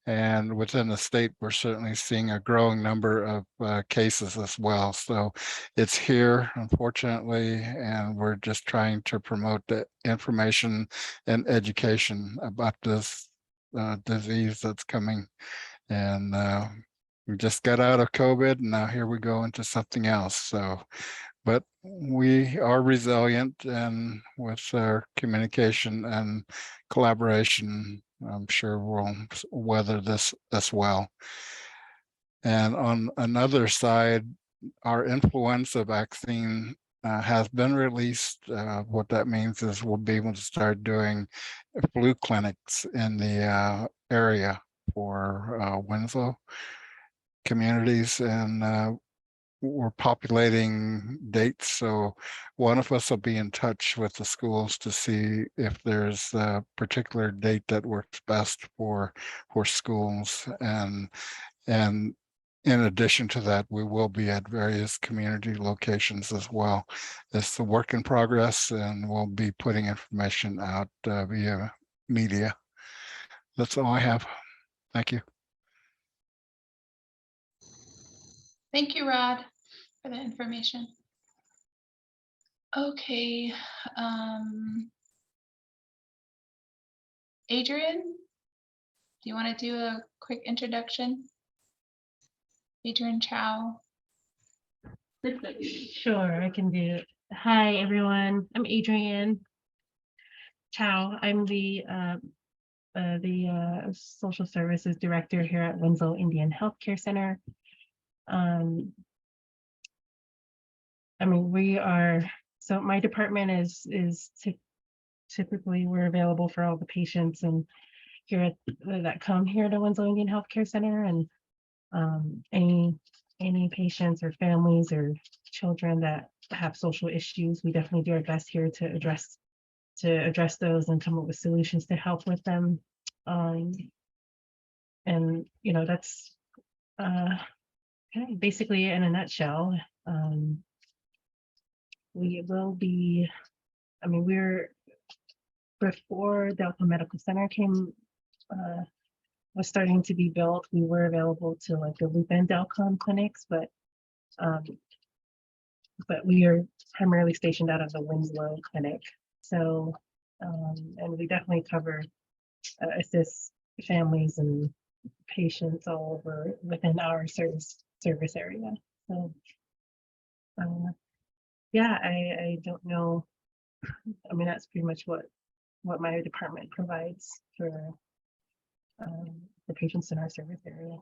and within the state, we're certainly seeing a growing number of cases as well. So it's here, unfortunately, and we're just trying to promote the information and education about this disease that's coming. And we just got out of COVID, and now here we go into something else. So, but we are resilient, and with our communication and collaboration, I'm sure we'll weather this as well. And on another side, our influenza vaccine has been released. What that means is we'll be able to start doing flu clinics in the area for Winslow communities, and we're populating dates. So one of us will be in touch with the schools to see if there's a particular date that works best for schools. And in addition to that, we will be at various community locations as well. It's a work in progress, and we'll be putting information out via media. That's all I have. Thank you. Thank you, Rod, for the information. Okay. Adrian, do you want to do a quick introduction? Adrian Chow. Sure, I can do it. Hi, everyone. I'm Adrienne Chow. I'm the the Social Services Director here at Winslow Indian Healthcare Center. I mean, so my department is typically we're available for all the patients and that come here to Winslow Indian Healthcare Center, and any patients or families or children that have social issues, we definitely do our best here to address those and come up with solutions to help with them. And that's kind of basically in a nutshell. We will be, I mean, before Delta Medical Center was starting to be built, we were available to like the Loop and Delcon clinics, but we are primarily stationed out of the Winslow clinic. So, and we definitely cover, assist families and patients all over within our service area. So, yeah, I don't know. I mean, that's pretty much what my department provides for the patients in our service area.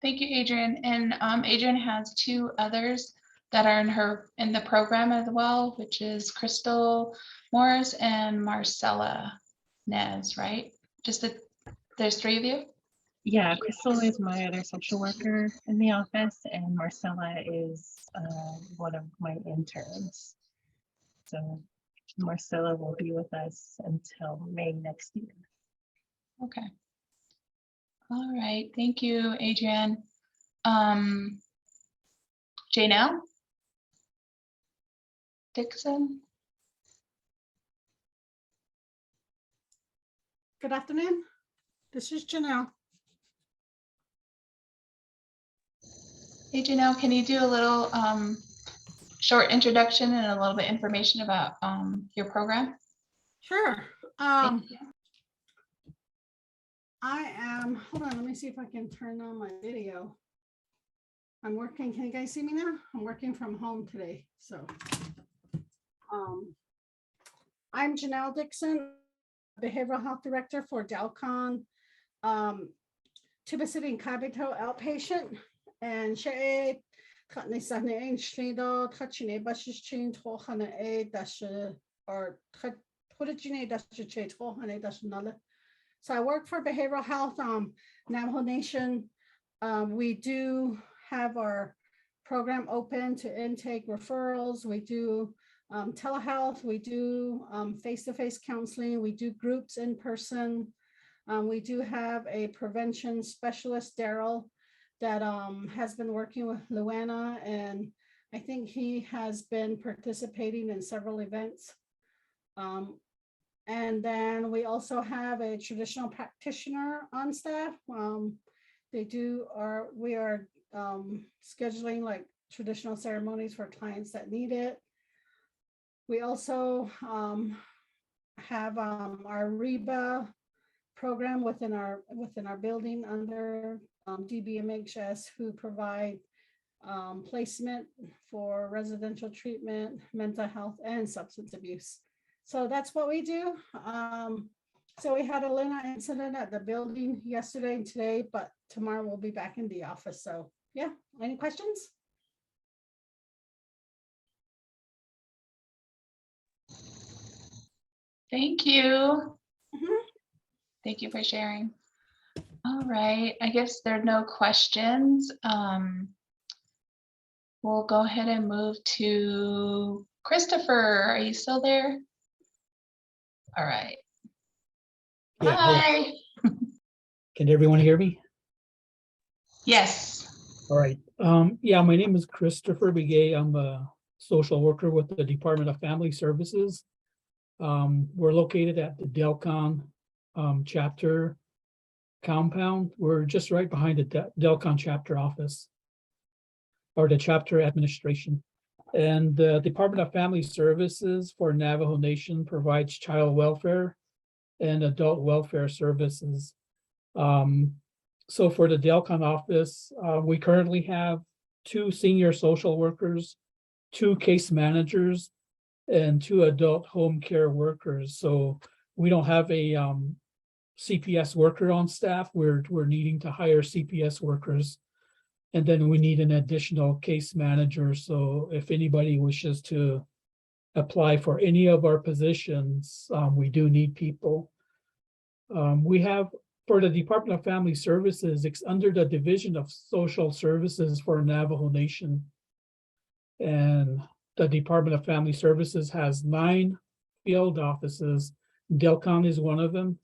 Thank you, Adrian. And Adrian has two others that are in the program as well, which is Crystal Morris and Marcella Nez, right? There's three of you? Yeah, Crystal is my other social worker in the office, and Marcella is one of my interns. So Marcella will be with us until May next year. Okay. All right, thank you, Adrian. Janelle Dixon. Good afternoon. This is Janelle. Hey, Janelle, can you do a little short introduction and a little bit information about your program? Sure. Thank you. Hold on, let me see if I can turn on my video. I'm working, can you guys see me now? I'm working from home today, so. I'm Janelle Dixon, Behavioral Health Director for Delcon, Tuba City and Cabito outpatient, and siya katni sa ni shlido kachine bashish chin tohana dash or kodachine dash che tohana dash nala. So I work for behavioral health, Navajo Nation. We do have our program open to intake referrals. We do telehealth. We do face-to-face counseling. We do groups in person. We do have a prevention specialist, Daryl, that has been working with Luana, and I think he has been participating in several events. And then we also have a traditional practitioner on staff. We are scheduling like traditional ceremonies for clients that need it. We also have our REBA program within our building under DBMHS, who provide placement for residential treatment, mental health, and substance abuse. So that's what we do. So we had a Lena incident at the building yesterday and today, but tomorrow we'll be back in the office. So yeah, any questions? Thank you. Mhm. Thank you for sharing. All right, I guess there are no questions. We'll go ahead and move to Christopher. Are you still there? All right. Yeah, hello. Hi. Can everyone hear me? Yes. All right. Yeah, my name is Christopher Begay. I'm a social worker with the Department of Family Services. We're located at the Delcon chapter compound. We're just right behind the Delcon chapter office, or the chapter administration. And the Department of Family Services for Navajo Nation provides child welfare and adult welfare services. So for the Delcon office, we currently have 2 senior social workers, 2 case managers, and 2 adult home care workers. So we don't have a CPS worker on staff. We're needing to hire CPS workers. And then we need an additional case manager. So if anybody wishes to apply for any of our positions, we do need people. We have, for the Department of Family Services, it's under the Division of Social Services for Navajo Nation. And the Department of Family Services has 9 field offices. Delcon is one of them.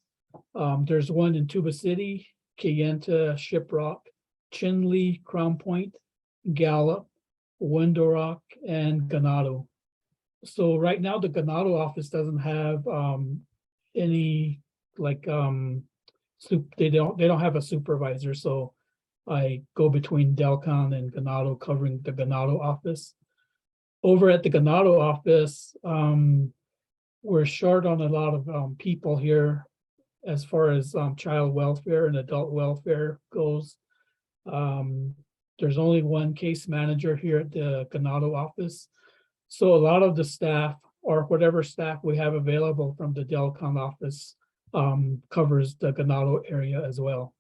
There's one in Tuba City, Kayenta, Shiprock, Chinle, Crown Point, Gallup, Windorock, and Ganado. So right now, the Ganado office doesn't have any like they don't have a supervisor. So I go between Delcon and Ganado, covering the Ganado office. Over at the Ganado office, we're short on a lot of people here as far as child welfare and adult welfare goes. There's only one case manager here at the Ganado office. So a lot of the staff, or whatever staff we have available from the Delcon office, covers the Ganado area as well.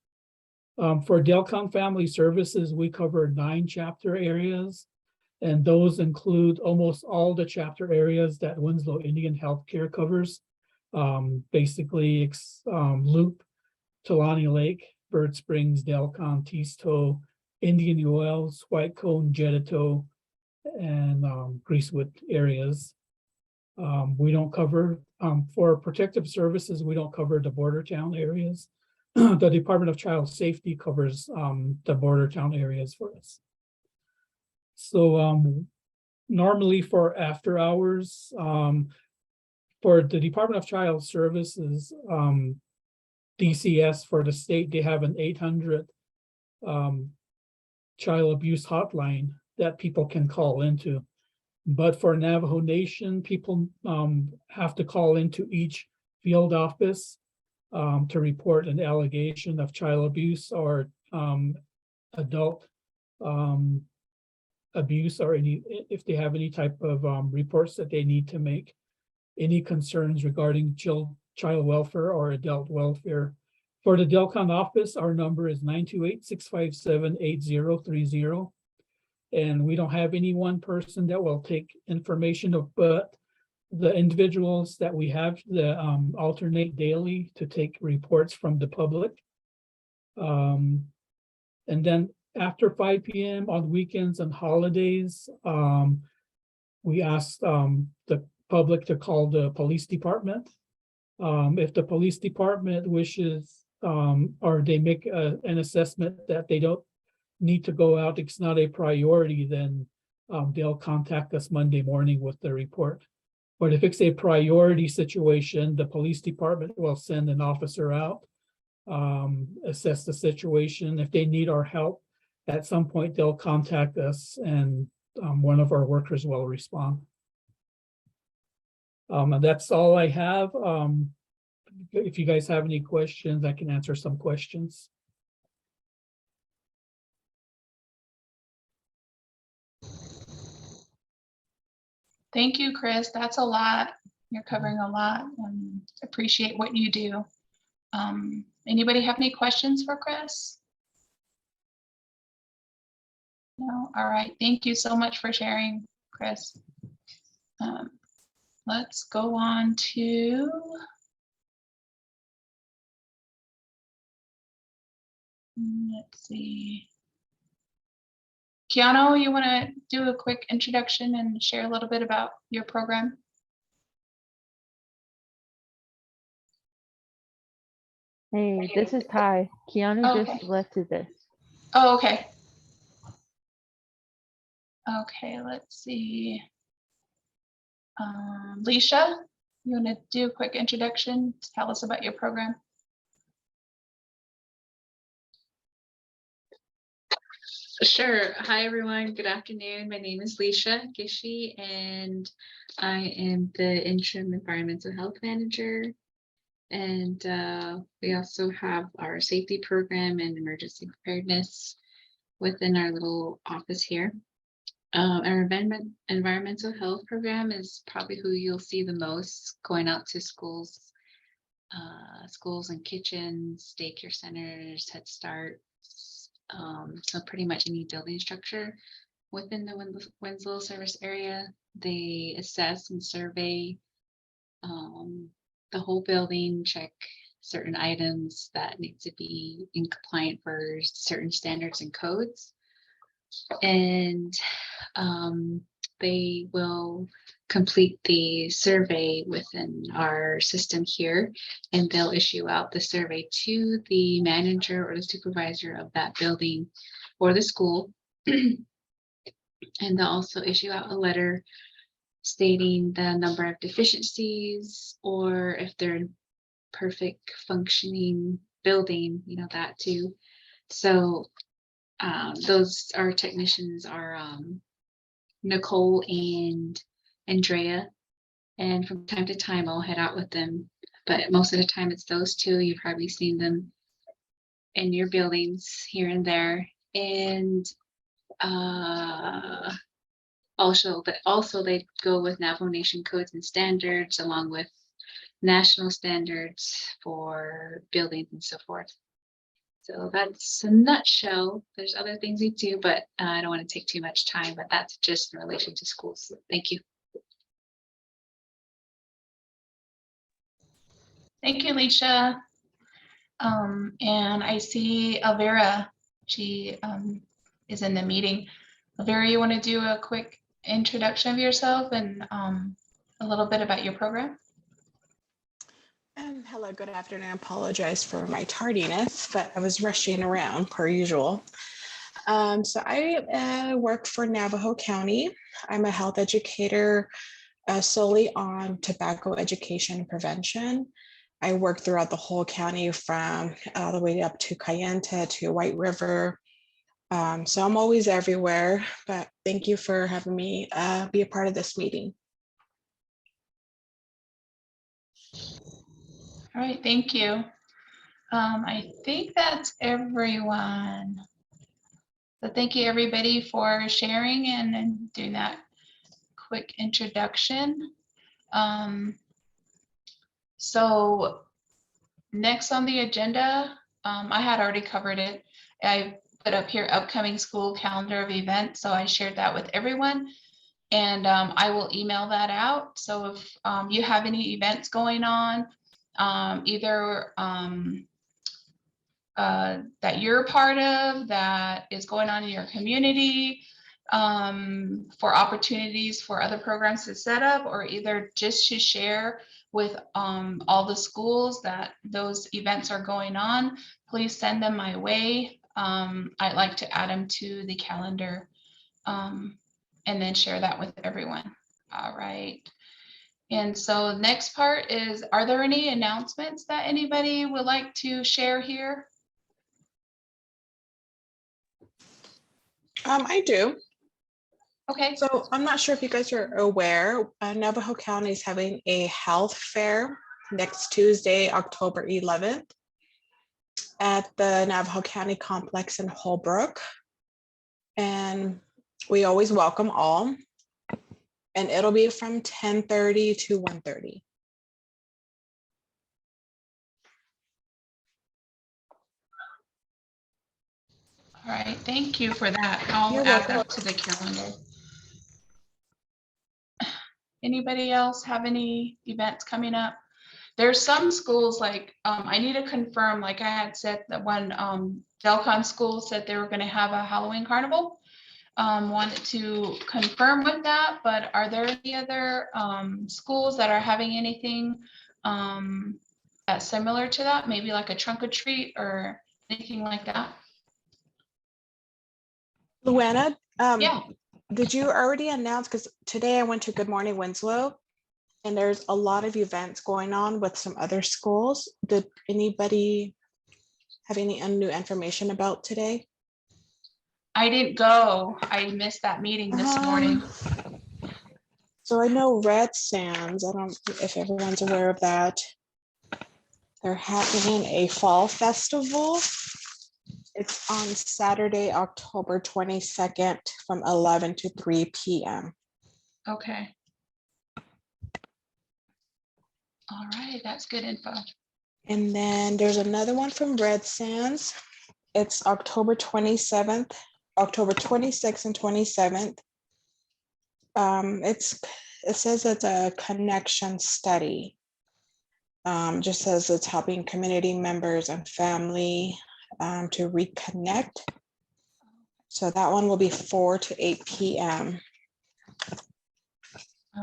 For Delcon Family Services, we cover 9 chapter areas, and those include almost all the chapter areas that Winslow Indian Healthcare covers. Basically, Loop, Talani Lake, Bird Springs, Delcon, Teesto, Indian Wells, White Cone, Jettito, and Greasewood areas. We don't cover, for protective services, we don't cover the border town areas. The Department of Child Safety covers the border town areas for us. So normally for after hours, for the Department of Child Services, DCS for the state, they have an 800 child abuse hotline that people can call into. But for Navajo Nation, people have to call into each field office to report an allegation of child abuse or adult abuse, or if they have any type of reports that they need to make, any concerns regarding child welfare or adult welfare. For the Delcon office, our number is 928-657-8030. And we don't have any one person that will take information of, but the individuals that we have that alternate daily to take reports from the public. And then after 5 p.m. on weekends and holidays, we ask the public to call the police department. If the police department wishes, or they make an assessment that they don't need to go out, it's not a priority, then they'll contact us Monday morning with the report. But if it's a priority situation, the police department will send an officer out, assess the situation. If they need our help, at some point they'll contact us, and one of our workers will respond. And that's all I have. If you guys have any questions, I can answer some questions. Thank you, Chris. That's a lot. You're covering a lot, and appreciate what you do. Anybody have any questions for Chris? No? All right. Thank you so much for sharing, Chris. Let's go on to let's see. Keanu, you want to do a quick introduction and share a little bit about your program? Hey, this is Ty. Keanu Okay. just left to this. Oh, okay. Okay, let's see. Leisha, you want to do a quick introduction? Tell us about your program. Sure. Hi, everyone. Good afternoon. My name is Leisha Gishi, and I am the interim environmental health manager. And we also have our safety program and emergency preparedness within our little office here. Our environmental health program is probably who you'll see the most going out to schools. Schools and kitchens, daycare centers, Head Start. So pretty much any building structure within the Winslow service area. They assess and survey the whole building, check certain items that need to be in compliant for certain standards and codes. And they will complete the survey within our system here, and they'll issue out the survey to the manager or the supervisor of that building or the school. And they'll also issue out a letter stating the number of deficiencies, or if they're in perfect functioning building, you know, that too. So those our technicians are Nicole and Andrea, and from time to time I'll head out with them, but most of the time it's those two. You've probably seen them in your buildings here and there. And also they go with Navajo Nation codes and standards, along with national standards for buildings and so forth. So that's a nutshell. There's other things we do, but I don't want to take too much time, but that's just in relation to schools. Thank you. Thank you, Leisha. And I see Elvira, she is in the meeting. Elvira, you want to do a quick introduction of yourself and a little bit about your program? Hello, good afternoon. I apologize for my tardiness, but I was rushing around per usual. So I work for Navajo County. I'm a health educator solely on tobacco education and prevention. I work throughout the whole county from all the way up to Kayenta to White River. So I'm always everywhere, but thank you for having me be a part of this meeting. All right, thank you. I think that's everyone. So thank you everybody for sharing and doing that quick introduction. So next on the agenda, I had already covered it. I put up here upcoming school calendar of events, so I shared that with everyone. And I will email that out. So if you have any events going on, either that you're a part of, that is going on in your community, for opportunities for other programs to set up, or either just to share with all the schools that those events are going on, please send them my way. I'd like to add them to the calendar and then share that with everyone. All right. And so next part is, are there any announcements that anybody would like to share here? I do. Okay. So I'm not sure if you guys are aware, Navajo County is having a health fair next Tuesday, October 11th at the Navajo County Complex in Holbrook. And we always welcome all. And it'll be from 10:30 to 1:30. All right, thank you for that. I'll You're add welcome. that to the calendar. Anybody else have any events coming up? There's some schools like, I need to confirm, like I had said that one Delcon school said they were going to have a Halloween carnival. Wanted to confirm with that, but are there any other schools that are having anything that's similar to that? Maybe like a trunk or treat or anything like that? Luana, Yeah. did you already announce, because today I went to Good Morning Winslow and there's a lot of events going on with some other schools. Did anybody have any new information about today? I didn't go. I missed that meeting this morning. So I know Red Sands, I don't know if everyone's aware of that. They're having a fall festival It's on Saturday, October 22nd from 11 to 3 p.m. Okay. All right, that's good info. And then there's another one from Red Sands. It's October 27th, October 26th and 27th. It says it's a connection study. Just says it's helping community members and family to reconnect. So that one will be 4 to 8 p.m.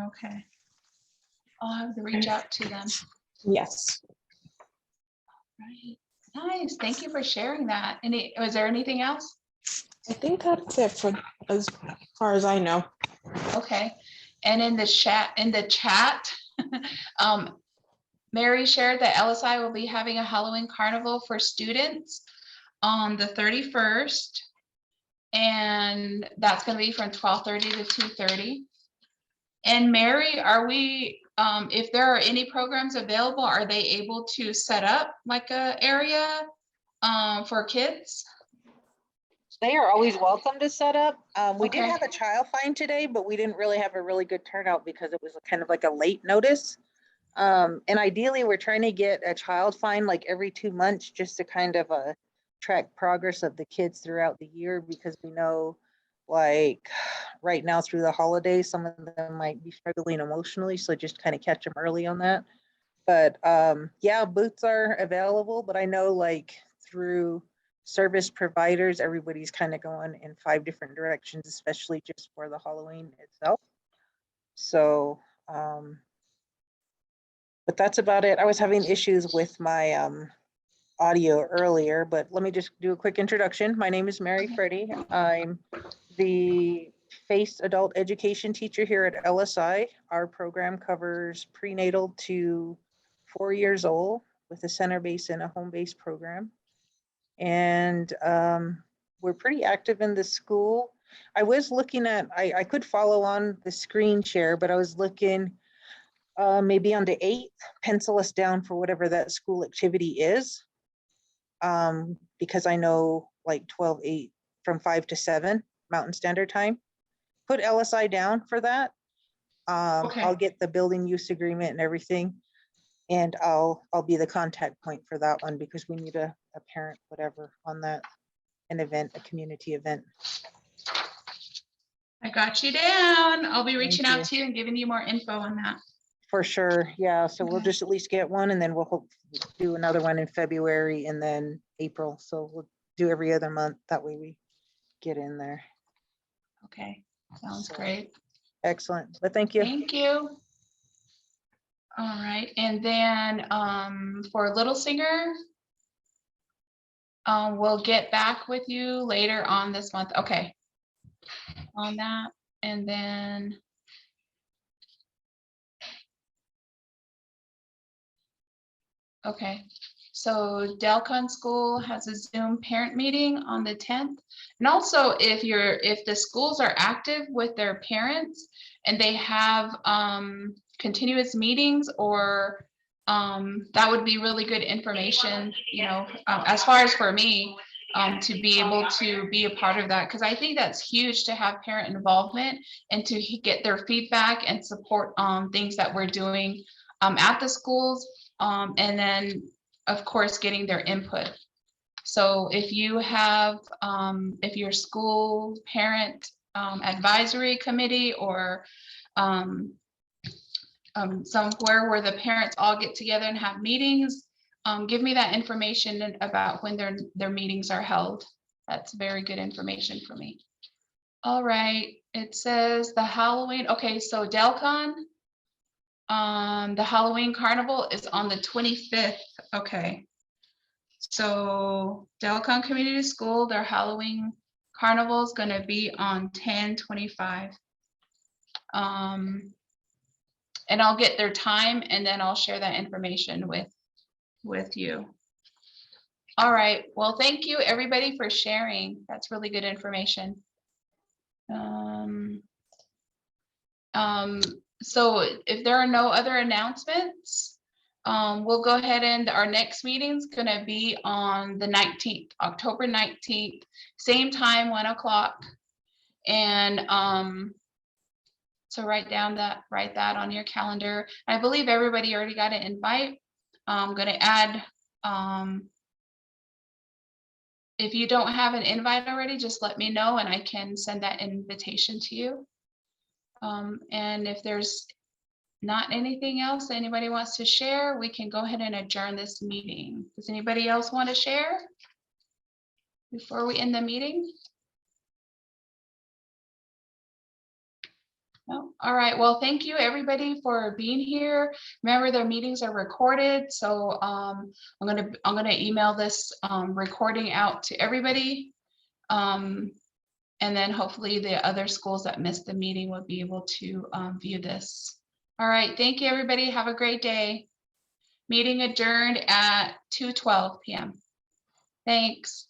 Okay. I'll have to reach out to them. Yes. Right. Nice. Thank you for sharing that. Was there anything else? I think that's it for as far as I know. Okay. And in the chat, Mary shared that LSI will be having a Halloween carnival for students on the 31st. And that's going to be from 12:30 to 2:30. And Mary, are we, if there are any programs available, are they able to set up like a area for kids? They are always welcome to set up. We did Okay. have a child find today, but we didn't really have a really good turnout because it was kind of like a late notice. And ideally, we're trying to get a child find like every 2 months just to kind of track progress of the kids throughout the year, because we know like right now through the holidays, some of them might be struggling emotionally. So just kind of catch them early on that. But yeah, booths are available, but I know like through service providers, everybody's kind of going in 5 different directions, especially just for the Halloween itself. So, but that's about it. I was having issues with my audio earlier, but let me just do a quick introduction. My name is Mary Freddy. I'm the FACE adult education teacher here at LSI. Our program covers prenatal to 4 years old with a center-based and a home-based program. And we're pretty active in the school. I was looking at, I could follow on the screen share, but I was looking maybe on the 8th, pencil us down for whatever that school activity is. Because I know like 12/8 from 5 to 7 Mountain Standard Time. Put LSI down for that. Okay. I'll get the building use agreement and everything. And I'll be the contact point for that one because we need a parent, whatever, on that, an event, a community event. I got you down. I'll be reaching Thank out to you and giving you more info on that. For sure, yeah. So we'll Okay. just at least get one, and then we'll hope do another one in February and then April. So we'll do every other month. That way we get in there. Okay. Sounds So, great. excellent. But thank you. Thank you. All right. And then for Little Singer, we'll get back with you later on this month. Okay. On that. And then okay, so Delcon School has a Zoom parent meeting on the 10th. And also if the schools are active with their parents and they have continuous meetings, or that would be really good information, you know, as far as for me, to be able to be a part of that, because I think that's huge to have parent involvement and to get their feedback and support things that we're doing at the schools. And then, of course, getting their input. So if you have, if your school parent advisory committee or somewhere where the parents all get together and have meetings, give me that information about when their meetings are held. That's very good information for me. All right, it says the Halloween. Okay, so Delcon. The Halloween carnival is on the 25th. Okay. So Delcon Community School, their Halloween carnival is going to be on 10/25. And I'll get their time and then I'll share that information with you. All right. Well, thank you everybody for sharing. That's really good information. So if there are no other announcements, We'll go ahead and our next meeting's gonna be on the 19th, October 19th, same time, 1 o'clock. And so write that on your calendar. I believe everybody already got an invite. I'm gonna add, if you don't have an invite already, just let me know and I can send that invitation to you. And if there's not anything else that anybody wants to share, we can go ahead and adjourn this meeting. Does anybody else want to share before we end the meeting? No? All right. Well, thank you everybody for being here. Remember, their meetings are recorded, so I'm gonna email this recording out to everybody. And then hopefully the other schools that missed the meeting will be able to view this. All right. Thank you, everybody. Have a great day. Meeting adjourned at 2:12 p.m. Thanks.